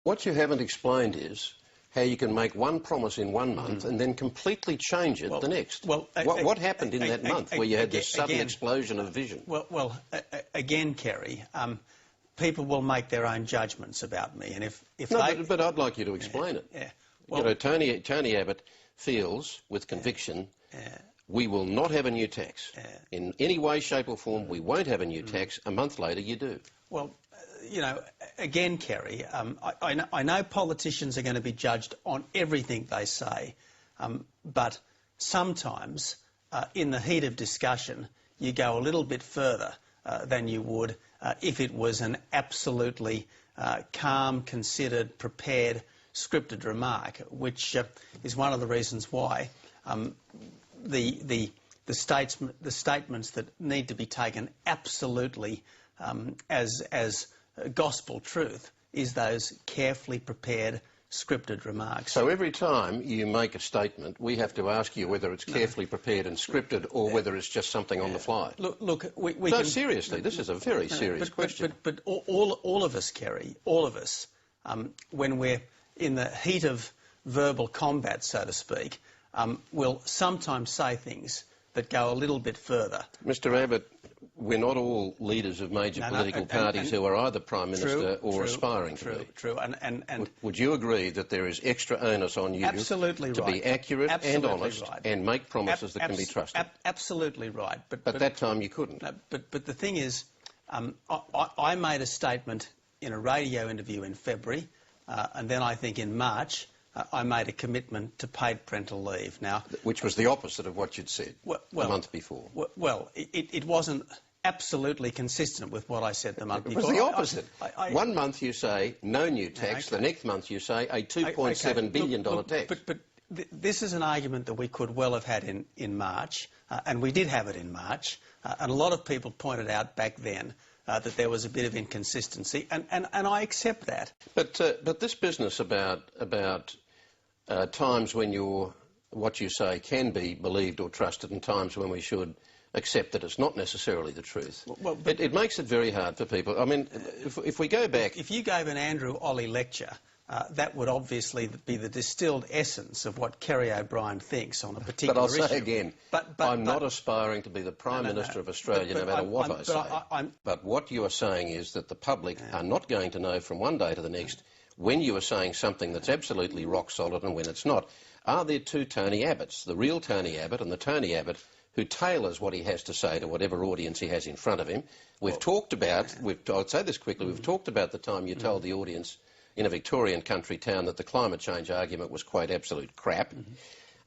What you haven't explained is how you can make one promise in one month and then completely change it the next. What happened in that month where you had this sudden explosion of vision? Again, Kerry, people will make their own judgments about me, and if but I'd like you to explain it. Yeah. Well, you know, Tony Abbott feels with conviction we will not have a new tax. In any way, shape or form, we won't have a new tax. A month later, you do. Well, you know, again, Kerry, I know politicians are going to be judged on everything they say, but sometimes in the heat of discussion, you go a little bit further than you would if it was an absolutely calm, considered, prepared, scripted remark, which is one of the reasons why the statements that need to be taken absolutely as gospel truth is those carefully prepared, scripted remarks. So every time you make a statement, we have to ask you whether it's carefully prepared and scripted or whether it's just something on the fly. Look, we no, can... seriously, this is a very serious question. But all of us, Kerry, all of us, when we're in the heat of verbal combat, so to speak, will sometimes say things that go a little bit further. Mr Abbott, we're not all leaders of major political parties who are either Prime Minister or aspiring to be. True. Would you agree that there is extra onus on you to be accurate and honest and make promises that can be trusted? Absolutely right. But that time you couldn't. But the thing is, I made a statement in a radio interview in February, and then I think in March, I made a commitment to paid parental leave. Now, which was the opposite of what you'd said a month before. It wasn't absolutely consistent with what I said the month before. It was the opposite. One month you say no new tax, the next month you say a $2.7 billion tax. But this is an argument that we could well have had in March, and we did have it in March, and a lot of people pointed out back then that there was a bit of inconsistency, and I accept that. But this business about times when what you say can be believed or trusted and times when we should accept that it's not necessarily the truth, it makes it very hard for people. I mean, if we go back... If you gave an Andrew Olley lecture, that would obviously be the distilled essence of what Kerry O'Brien thinks on a particular issue. But I'll say again, I'm not aspiring to be the Prime Minister of Australia no matter what I say. But what you are saying is that the public are not going to know from one day to the next when you are saying something that's absolutely rock solid and when it's not. Are there two Tony Abbotts, the real Tony Abbott and the Tony Abbott who tailors what he has to say to whatever audience he has in front of him? We've talked about, I'll say this quickly, we've talked about the time you told the audience in a Victorian country town that the climate change argument was quite absolute crap.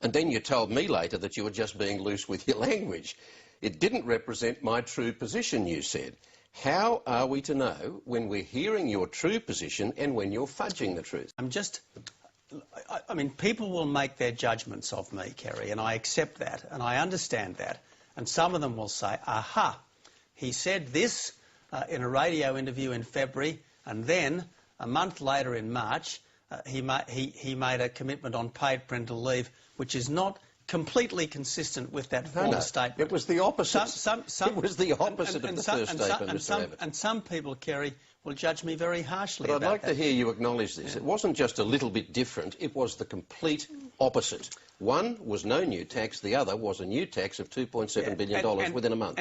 And then you told me later that you were just being loose with your language. It didn't represent my true position, you said. How are we to know when we're hearing your true position and when you're fudging the truth? I mean, people will make their judgments of me, Kerry, and I accept that, and I understand that. And some of them will say, aha, he said this in a radio interview in February, and then a month later in March, he made a commitment on paid parental leave, which is not completely consistent with that former statement. It was the opposite. It was the opposite of the first statement, Mr Abbott. And some people, Kerry, will judge me very harshly about that. But I'd like to hear you acknowledge this. It wasn't just a little bit different, it was the complete opposite. One was no new tax, the other was a new tax of $2.7 billion within a month.